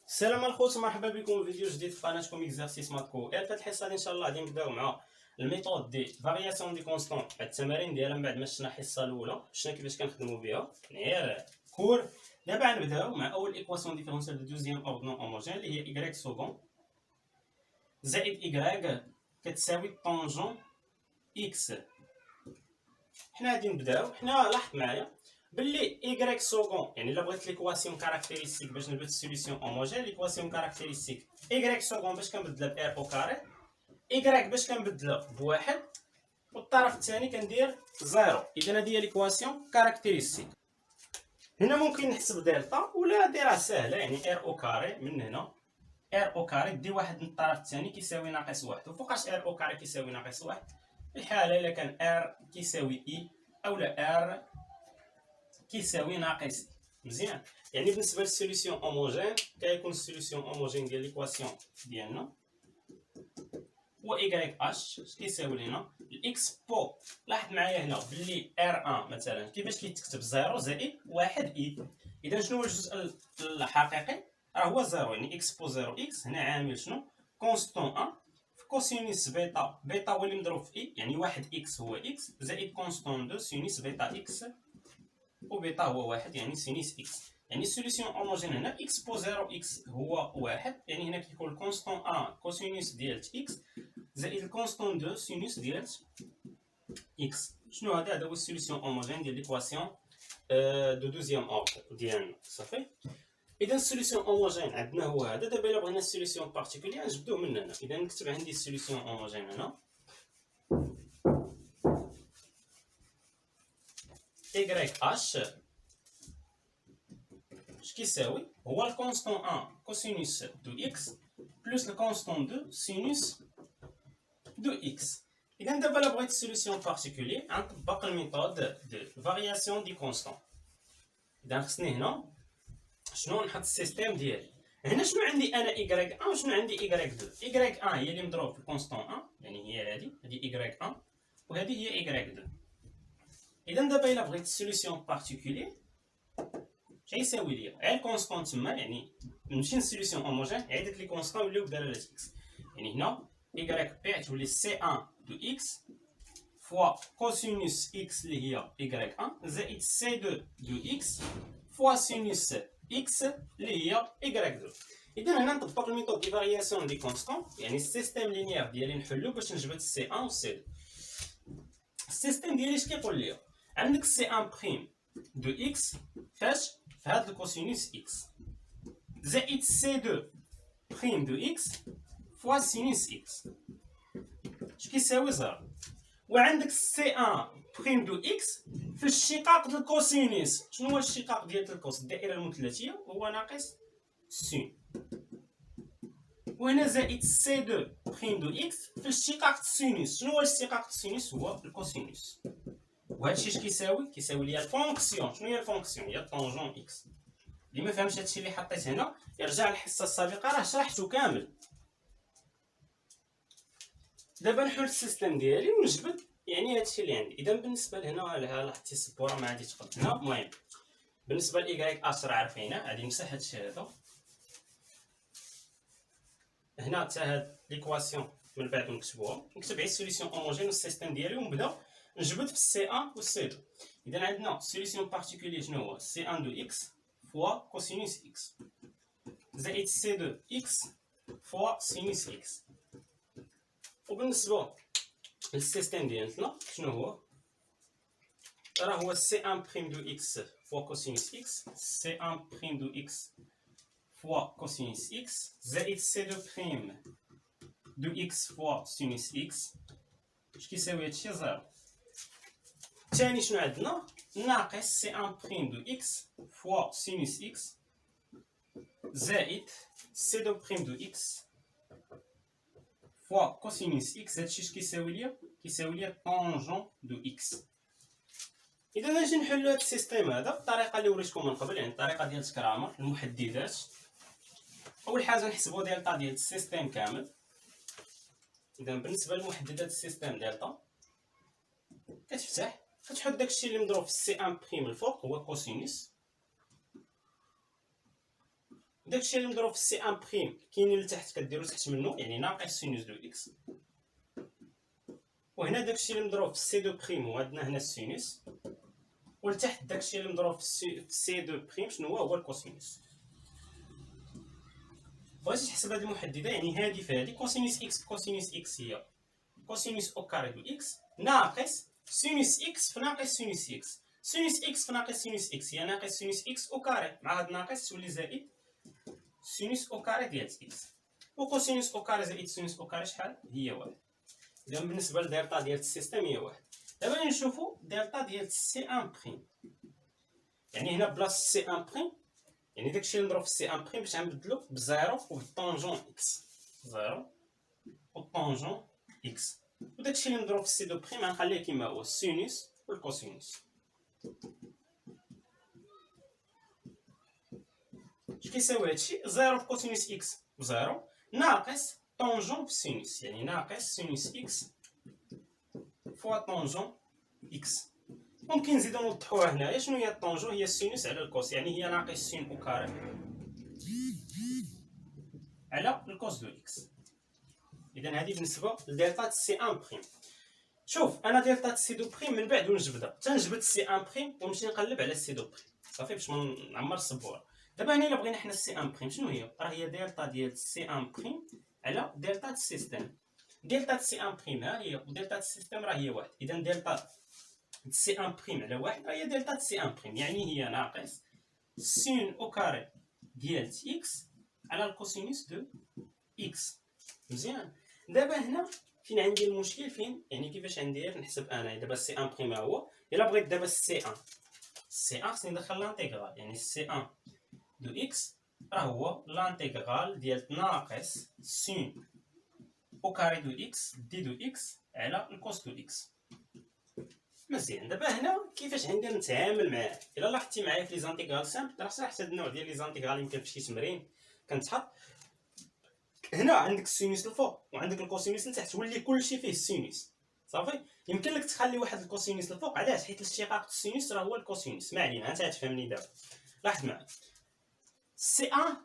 السلام الخوت، مرحبا بكم في فيديو جديد في قناتكم اكزرسيس ماتكو. في هذه الحصه ان شاء الله غادي نبداو مع الميثود دي فارياسيون دي كونستون. هاد التمارين ديالها من بعد ما شفنا الحصه الاولى شفنا كيفاش كنخدموا بها غير كور. دابا غنبداو مع اول ايكواسيون ديفيرونسيال دو دوزيام اوردر نون هوموجين اللي هي y سكون زائد y كتساوي طونجون x. حنا غادي نبداو. حنا لاحظ معايا باللي y سكون يعني الا بغيت ليكواسيون كاركتيريستيك باش نبت سوليسيون هوموجين، ليكواسيون كاركتيريستيك y سكون باش كنبدلها ب r او كاري، y باش كنبدلها بواحد، والطرف الثاني كندير زيرو. اذا هذه هي ليكواسيون كاركتيريستيك. هنا ممكن نحسب دلتا ولا ديرها سهله، يعني r او كاري من هنا r او كاري دي واحد من الطرف الثاني كيساوي ناقص واحد. وفوقاش r او كاري كيساوي ناقص واحد؟ الحاله الا كان r كيساوي e اولا r كيساوي ناقص. مزيان، يعني بالنسبه للسوليسيون هوموجين كيكون السوليسيون هوموجين ديال ليكواسيون ديالنا هو y اش كيساوي لنا الاكس بو. لاحظ معايا هنا باللي r1 مثلا كيفاش كيتكتب 0 زائد 1 اي. اذا شنو هو الجزء الحقيقي؟ راه هو 0، يعني اكس بو 0 اكس. هنا عامل شنو؟ كونستون 1 في كوسينوس بيتا. بيتا هو اللي مضروب في اي، يعني 1 اكس هو اكس زائد كونستون 2 سينوس بيتا اكس، وبيتا هو واحد يعني سينيس اكس. يعني السوليسيون هوموجين هنا اكس بو 0 اكس هو واحد، يعني هنا كيكون الكونستون 1 كوسينوس ديال اكس زائد الكونستون 2 سينوس ديال اكس. شنو هذا؟ هذا هو السوليسيون هوموجين ديال ليكواسيون دو دوزيام اوردر ديالنا. صافي. اذا السوليسيون هوموجين عندنا هو هذا. دابا الا بغينا السوليسيون بارتيكولير نجبدوه من هنا. اذا نكتب عندي السوليسيون هوموجين هنا y h اش كيساوي؟ هو الكونستون 1 كوسينوس دو اكس بلس الكونستون 2 سينوس دو اكس. اذا دابا الا بغيت سوليسيون بارتيكولير غنطبق الميثود دو فارياسيون دي كونستون. اذا خصني هنا شنو نحط السيستيم ديالي. هنا شنو عندي انا y1 وشنو عندي y2؟ y1 هي اللي مضروب في الكونستون 1، يعني هي هذه y1 وهذه هي y2. اذا دابا الا بغيت السوليسيون بارتيكولير غيساوي ليا غير كونستون تما، يعني نمشي للسوليسيون هوموجين غير داك لي كونستون يوليو بدلاله اكس. يعني هنا y بي تولي c1 دو اكس فوا كوسينوس اكس اللي هي y1 زائد c2 دو اكس فوا سينوس اكس اللي هي y2. اذا هنا نطبق الميثود دي فارياسيون دي كونستون، يعني السيستيم لينيير ديالي نحلو باش نجبد c1 و c2. السيستيم ديالي اش كيقول لي؟ عندك c1 بريم دو اكس فاش في هاد الكوسينوس اكس زائد c2 بريم دو اكس فوا سينوس اكس اش كيساوي 0. وعندك c1 بريم دو اكس في الشقاق ديال الكوسينوس. شنو هو الشقاق ديال الكوس؟ الدائره المثلثيه هو ناقص سين. وهنا زائد c2 بريم دو اكس في الشقاق السينوس. شنو هو الشقاق السينوس؟ هو الكوسينوس. وهادشي اش كيساوي؟ كيساوي ليا الفونكسيون. شنو هي الفونكسيون؟ هي طونجون اكس. اللي ما فهمش هادشي اللي حطيت هنا يرجع للحصه السابقه راه شرحته كامل. دابا نحل السيستم ديالي ونجبد يعني هادشي اللي عندي. اذا بالنسبه لهنا لاحظتي السبوره ما غادي تقد هنا. المهم بالنسبه لاي اش راه عارفينها، غادي نمسح هادشي هذا هنا حتى هاد ليكواسيون من بعد نكتبوها. نكتب غير السوليسيون هوموجين والسيستم ديالي ونبدا نجبد في سي 1 و سي 2. اذا عندنا سوليسيون بارتيكولير شنو هو؟ سي 1 دو اكس فوا كوسينوس اكس زائد سي 2 اكس فوا سينوس اكس. وبالنسبه للسيستم ديالنا شنو هو؟ راه هو سي 1 بريم دو اكس فوا كوسينوس اكس، سي 1 بريم دو اكس فوا كوسينوس اكس زائد سي 2 بريم دو اكس فوا سينوس اكس. اش كيساوي هادشي؟ 0. الثاني شنو عندنا؟ ناقص سي 1 بريم دو اكس فوا سينوس اكس زائد سي 2 بريم دو اكس فوا كوسينوس اكس. هادشي اش كيساوي ليا؟ كيساوي ليا طونجون دو اكس. اذا نجي نحلو هاد السيستيم هذا بالطريقه اللي وريتكم من قبل، يعني الطريقه ديال تكرامر المحددات. اول حاجه نحسبوا دلتا ديال السيستيم كامل. اذا بالنسبه لمحددات السيستيم دلتا كتفتح كتحط داكشي اللي مضروب في سي 1 بريم الفوق هو كوسينوس وداكشي اللي مضروب في سي ان بريم كاينين لتحت كديرو تحت منه يعني ناقص سينوس دو اكس. وهنا داكشي اللي مضروب في سي دو بريم هو عندنا هنا السينوس، ولتحت داكشي اللي مضروب في سي دو بريم شنو هو الكوسينوس. بغيتي تحسب هاد المحدده يعني هادي في هادي كوسينوس اكس كوسينوس اكس هي كوسينوس او كاري دو اكس ناقص سينوس اكس في ناقص سينوس اكس. سينوس اكس في ناقص سينوس اكس هي ناقص سينوس اكس او كاري، مع هاد ناقص تولي زائد سينوس او كاري ديال اكس. وكوسينوس او كاري زائد سينوس او كاري شحال هي واحد. اذا بالنسبه لدلتا ديال السيستم هي واحد. دابا نشوفوا دلتا ديال سي ان بريم، يعني هنا بلاصه سي ان بريم يعني داكشي اللي نضرب في سي ان بريم باش غنبدلو بزيرو وبالطونجون اكس، زيرو والطونجون اكس. وداكشي اللي نضرب في سي دو بريم غنخليه كيما هو السينوس والكوسينوس. اش كيساوي هادشي؟ زيرو في كوسينوس اكس بزيرو ناقص طونجون في سينوس، يعني ناقص سينوس اكس فوا طونجون اكس. ممكن نزيدو نوضحوها هنايا. شنو هي الطونجون؟ هي السينوس على الكوس، يعني هي ناقص سين او كاري على الكوس دو اكس. اذا هذه بالنسبه لدلتا سي ان بريم. شوف انا دلتا سي دو بريم من بعد وين نجبدها؟ تنجبد سي ان بريم ونمشي نقلب على سي دو بريم صافي باش ما نعمر السبوره. دابا هنا الا بغينا حنا سي ان بريم شنو هي؟ راه هي دلتا ديال سي ان بريم على دلتا السيستم. دلتا سي ان بريم ها هي ودلتا السيستم راه هي واحد. اذا دلتا سي ان بريم على واحد راه هي دلتا سي ان بريم، يعني هي ناقص سين او كاري ديال اكس على الكوسينوس دو اكس. مزيان. دابا هنا فين عندي المشكل؟ فين يعني كيفاش غندير نحسب انا دابا سي ان بريم هو. الا بغيت دابا سي ان خصني ندخل لانتيغرال، يعني سي ان دو اكس راه هو لانتيغرال ديال ناقص سين او كاري دو اكس دي دو اكس على الكوس دو اكس. مزيان. دابا هنا كيفاش غندير نتعامل معاه؟ الا لاحظتي معايا في لي زانتيغرال سامبل راه صراحه هاد النوع ديال لي زانتيغرال يمكن في شي تمرين كنتحط هنا عندك السينوس الفوق وعندك الكوسينوس لتحت، تولي كلشي فيه السينوس صافي. يمكن لك تخلي واحد الكوسينوس الفوق، علاش؟ حيت الاشتقاق السينوس راه هو الكوسينوس. ما علينا انت غتفهمني دابا. لاحظ معايا سي ان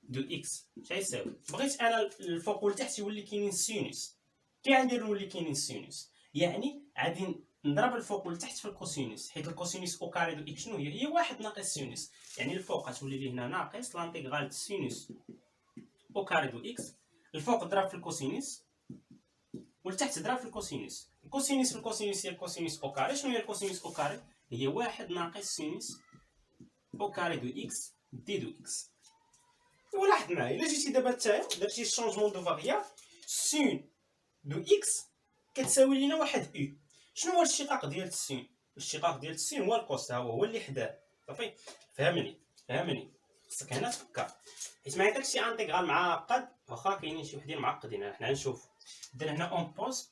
دو اكس اش غيساوي؟ بغيت انا الفوق والتحت يولي كاينين السينوس، كي غندير نولي كاينين السينوس؟ يعني غادي نضرب الفوق والتحت في الكوسينوس، حيت الكوسينوس او كاري دو اكس شنو هي؟ هي واحد ناقص سينوس، يعني الفوق غتولي لي هنا ناقص لانتيغرال سينوس او كاري دو اكس. الفوق ضرب في الكوسينوس والتحت ضرب في الكوسينوس. الكوسينوس في الكوسينوس هي الكوسينوس او كاري. شنو هي الكوسينوس او كاري؟ هي واحد ناقص سينوس او كاري دو اكس دي دو اكس. ولاحظ معايا الا جيتي دابا نتايا درتي الشونجمون دو فاريابل سين دو اكس كتساوي لينا واحد او. شنو هو الاشتقاق ديال السين؟ الاشتقاق ديال السين هو الكوس، ها هو اللي حداه صافي. فهمني خصك هنا تفكر، حيت ما عندكش شي انتيغرال معقد، واخا كاينين شي وحدين معقدين حنا نشوف. درنا هنا اون بوز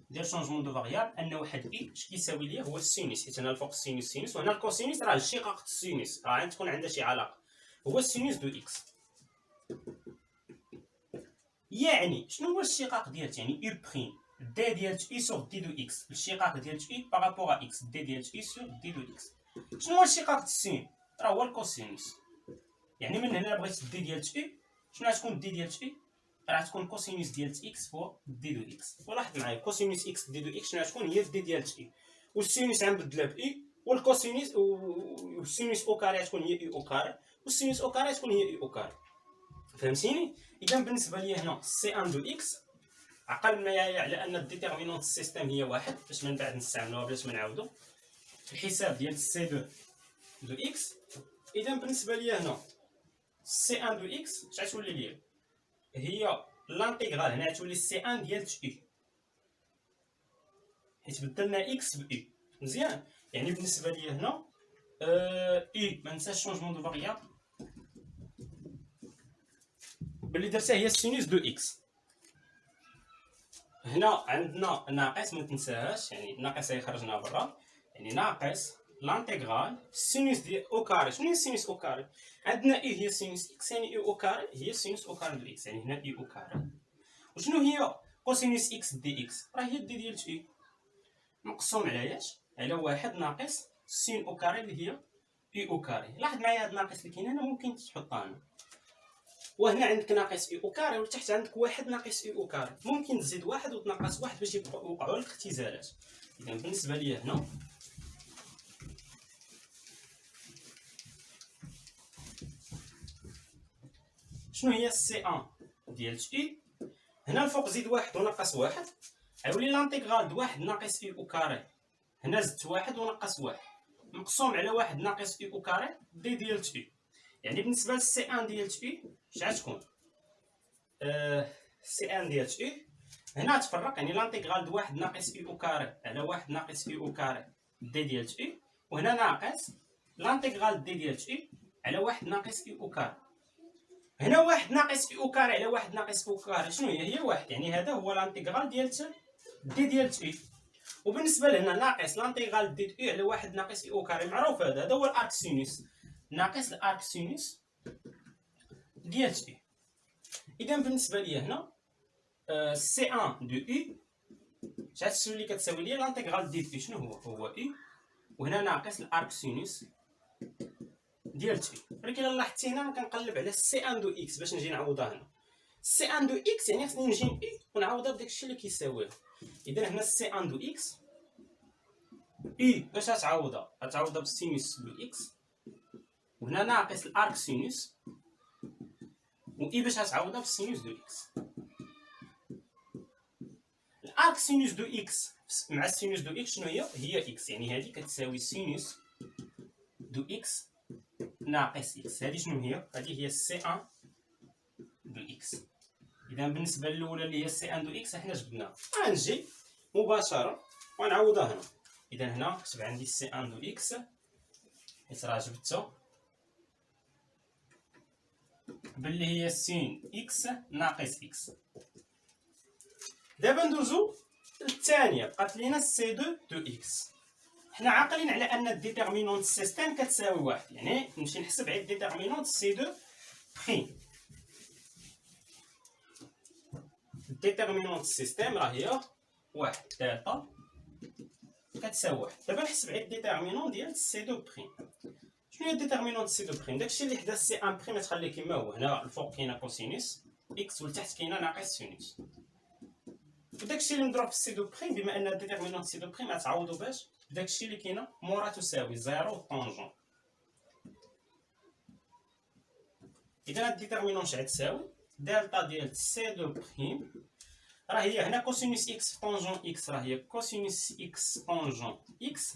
ديال شونجمون دو فاريابل ان واحد اي اش كيساوي ليا هو السينوس، حيت هنا الفوق سينوس وهنا الكوسينوس راه الاشتقاق السينوس راه غتكون عندها شي علاقه، هو السينوس دو اكس. يعني شنو هو الاشتقاق ديال يعني او بريم دي ديال اي سور دي دو اكس، الاشتقاق ديال اي بارابور ا اكس دي ديال اي سور دي دو اكس. شنو هو الاشتقاق السين؟ راه هو الكوسينوس. يعني من هنا بغيت دي ديال اي شنو غتكون دي ديال اي؟ راه غتكون كوسينوس ديال اكس فوا دي دو اكس. ولاحظ معايا كوسينوس اكس دي دو اكس شنو غتكون؟ هي دي ديال اي، والسينوس غنبدلها باي، والكوسينوس والسينوس او كاري غتكون هي اي او كاري، والسينوس او كاري غتكون هي اي او كاري. فهمتيني؟ اذا بالنسبه لي هنا سي ان دو اكس عقل معايا على ان الديتيرمينون السيستم هي واحد باش من بعد نستعملوها باش ما نعاودو الحساب ديال سي دو اكس. اذا بالنسبه لي هنا سي ان دو اكس اش غتولي ليا؟ هي لانتيغرال هنا تولي سي ان ديال اي، حيت بدلنا اكس ب اي. مزيان. يعني بالنسبه لي هنا اي ما ننساش شونجمون دو فاريابل باللي درتها هي السينوس دو اكس. هنا عندنا ناقص ما تنساهاش، يعني الناقص هي خرجناها برا، يعني ناقص لانتيغرال سينوس ديال او كاري. شنو هي السينوس او كاري؟ عندنا اي هي سينوس اكس، يعني اي او كاري هي سينوس او كاري دو اكس، يعني هنا اي او كاري. وشنو هي كوسينوس اكس دي اكس؟ راه هي دي ديال اي مقسوم على اش؟ على واحد ناقص سين او كاري اللي هي اي او كاري. لاحظ معايا هاد ناقص اللي كاين هنا ممكن تحطها هنا، وهنا عندك ناقص اي او كاري وتحت عندك واحد ناقص اي او كاري، ممكن تزيد واحد وتنقص واحد باش يوقعوا لك اختزالات. اذا بالنسبه لي هنا شنو هي سي ان ديال اي؟ هنا الفوق زيد واحد ونقص واحد، غيولي لانتيغرال د واحد ناقص اي او كاري، هنا زدت واحد ونقص واحد مقسوم على واحد ناقص اي او كاري دي ديال اي. يعني بالنسبه للسي ان ديال اي اش غتكون؟ سي ان ديال اي هنا تفرق، يعني لانتيغرال د واحد ناقص اي او كاري على واحد ناقص اي او كاري دي ديال اي، وهنا ناقص لانتيغرال دي ديال اي على واحد ناقص اي او كاري. هنا واحد ناقص اي او كاري على واحد ناقص اي او كاري شنو هي؟ هي واحد، يعني هذا هو لانتيغرال ديال دي ديال اي. وبالنسبه لهنا ناقص لانتيغرال دي اي على واحد ناقص اي او كاري معروف، هذا هو الارك سينوس، ناقص الارك سينوس ديال اي. اذا بالنسبه لي هنا سي ان دو اي شحال اللي كتساوي لي لانتيغرال دي اي شنو هو اي، وهنا ناقص الارك سينوس ديال اي. ولكن لاحظتي هنا كنقلب على سي ان دو اكس باش نجي نعوضها هنا. سي ان دو اكس يعني خصني نجي اي ونعوضها بداك الشيء اللي كيساويه. اذا هنا سي ان دو اكس اي باش غتعوضها؟ غتعوضها بالسينوس دو اكس، وهنا ناقص الارك سينوس، و اي باش غتعوضها بالسينوس دو اكس. الارك سينوس دو اكس مع السينوس دو اكس شنو هي؟ هي اكس، يعني هذه كتساوي سينوس دو اكس ناقص اكس. هذه شنو هي؟ هذه هي سي ان دو اكس. اذا بالنسبه للاولى اللي هي سي ان دو اكس حنا جبدناها، غنجي مباشره ونعوضها هنا. اذا هنا كتب عندي سي ان دو اكس حيت راه جبدتو باللي هي سين اكس ناقص اكس. دابا ندوزو للثانيه، بقات لينا سي دو اكس. حنا عاقلين على ان الديتيرمينون سيستيم كتساوي واحد، يعني نمشي نحسب على الديتيرمينون سي دو بريم. الديتيرمينون سيستيم راه هي واحد دالتا كتساوي واحد. دابا نحسب على الديتيرمينون ديال سي دو بريم. شنو هي الديتيرمينون سي دو بريم؟ داكشي اللي حدا سي ان بريم تخليه كيما هو، هنا الفوق كاينه كوسينوس اكس والتحت كاينه ناقص سينوس، وداكشي اللي مضروب في سي دو بريم بما ان الديتيرمينون سي دو بريم غتعوضو باش داكشي اللي كاينه مورا تساوي زيرو طونجون. اذا هاد الديتيرمينون اش غتساوي؟ دالتا ديال سي دو بريم راه هي هنا كوسينوس اكس طونجون اكس راه هي كوسينوس اكس طونجون اكس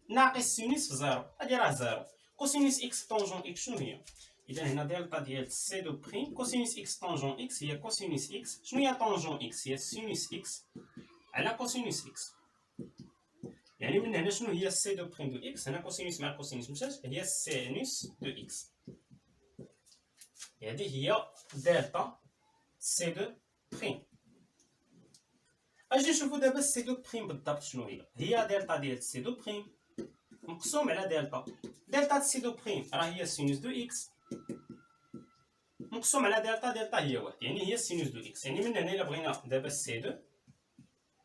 ناقص سينوس في زيرو، هادي راه زيرو. كوسينوس اكس طونجون اكس شنو هي؟ اذا هنا دالتا ديال سي دو بريم كوسينوس اكس طونجون اكس هي كوسينوس اكس. شنو هي طونجون اكس؟ هي سينوس اكس على كوسينوس اكس. يعني من هنا شنو هي سي دو بريم دو اكس؟ هنا كوسينوس مع كوسينوس مشات، هي سينوس دو اكس. هذه هي دالتا سي دو بريم. اجي نشوفو دابا سي دو بريم بالضبط شنو هي. هي دالتا ديال سي دو بريم مقسوم على دالتا سي دو بريم راه هي سينوس دو اكس مقسوم على دالتا هي واحد، يعني هي سينوس دو اكس. يعني من هنا الا بغينا دابا سي دو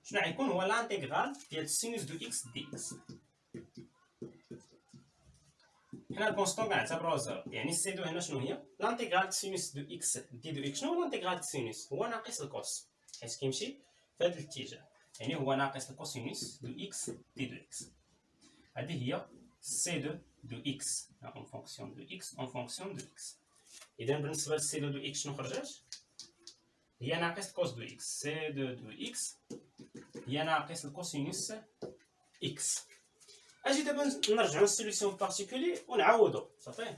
شنو غيكون؟ هو لانتيغرال ديال سينوس دو اكس دي اكس. حنا الكونستون كنعتبروها زيرو، يعني سي دو هنا شنو هي؟ لانتيغرال سينوس دو اكس دي دو اكس. شنو هو لانتيغرال سينوس؟ هو ناقص الكوس حيت كيمشي في هذا الاتجاه، يعني هو ناقص الكوسينوس دو اكس دي دو اكس. هذه هي سي دو اكس اون فونكسيون دو اكس اون فونكسيون دو اكس. اذا بالنسبه لسي دو اكس شنو خرجت؟ هي ناقص كوس دو اكس. سي دو اكس هي ناقص الكوسينوس اكس. اجي دابا نرجعو للسوليسيون بارتيكولي ونعوضو صافي،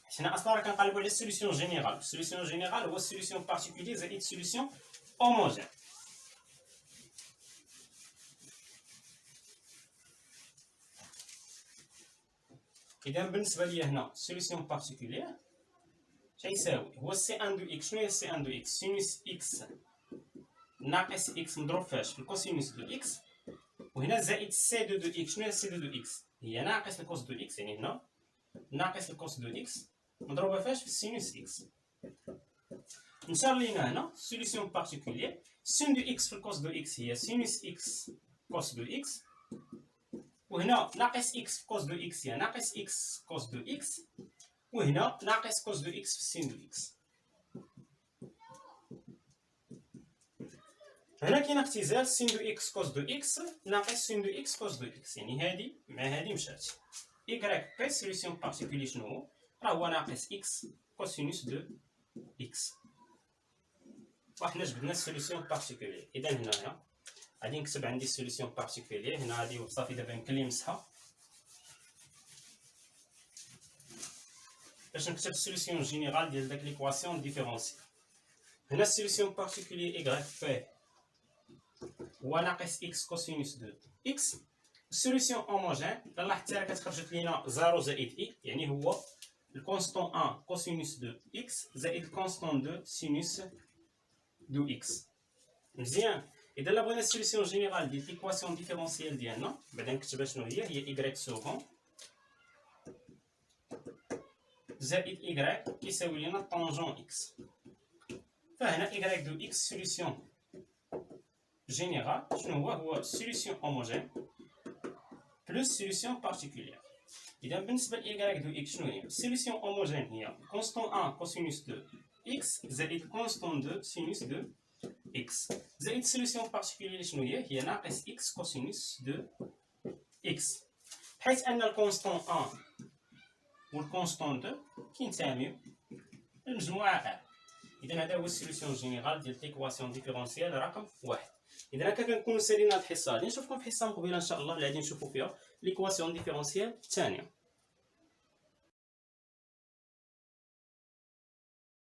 حنا اصلا راه كنقلبو على السوليسيون جينيرال. السوليسيون جينيرال هو السوليسيون بارتيكولي زائد سوليسيون هوموجين. اذا بالنسبه لي هنا سوليسيون بارتيكولير شيساوي هو سي ان دو اكس. شنو هي سي ان دو اكس؟ سينوس اكس ناقص اكس مضروب فاش في الكوسينوس دو اكس، وهنا زائد سي دو اكس. شنو هي سي دو اكس؟ هي ناقص الكوس دو اكس، يعني هنا ناقص الكوس دو اكس مضروبه فاش في السينوس اكس. نشار لينا هنا سوليسيون بارتيكولير سين دو اكس في الكوس دو اكس هي سينوس اكس كوس دو اكس، وهنا ناقص اكس في كوز دو اكس هي ناقص اكس كوز دو اكس، وهنا ناقص كوز دو اكس في سين دو اكس. هنا كاين اختزال سين دو اكس كوز دو اكس ناقص سين دو اكس كوز دو اكس، يعني هادي مع هادي مشات. إيكغيك بي سوليسيون بارتيكولي شنو هو؟ راه هو ناقص اكس كوسينوس دو اكس. وحنا جبدنا السوليسيون بارتيكولي. إذا هنايا غادي نكتب عندي السوليسيون بارتيكولي هنا غادي وصافي. دابا يمكن لي نمسحها باش نكتب السوليسيون جينيرال ديال داك ليكواسيون ديفيرونسيال. هنا السوليسيون بارتيكولي إيكغيك بي هو ناقص اكس كوسينوس دو اكس. السوليسيون هوموجين لاحظتي راه كتخرجت لينا 0 زائد اي، يعني هو الكونستون 1 كوسينوس دو اكس زائد الكونستون 2 سينوس دو اكس. مزيان. اذا لا بغينا السوليسيون جينيرال ديال ليكواسيون ديفيرونسيال ديالنا بعدا نكتبها شنو هي ايكغيك سوغون زائد ايكغيك كيساوي لينا طونجون اكس. فهنا ايكغيك دو اكس سوليسيون جينيرال شنو هو سوليسيون هوموجين بلس سوليسيون بارتيكولير. إذا بالنسبة لإيكغيك دو إكس شنو هي؟ سوليسيون هوموجين هي كونستون 1 كوسينوس دو إكس زائد كونستون 2 سينوس دو إكس زائد سوليسيون بارتيكولير شنو هي؟ هي ناقص إكس كوسينوس دو إكس، بحيث أن الكونستون 1 والكونستون 2 كينتميو للمجموعة R. إذا هذا هو السوليسيون جينيرال ديال ليكواسيون ديفيرونسيال رقم 1. إذا هكا كنكونو سالينا الحصة. غادي نشوفكم في الحصة المقبلة إن شاء الله اللي غادي نشوفو فيها ليكواسيون ديفيرونسيال الثانية.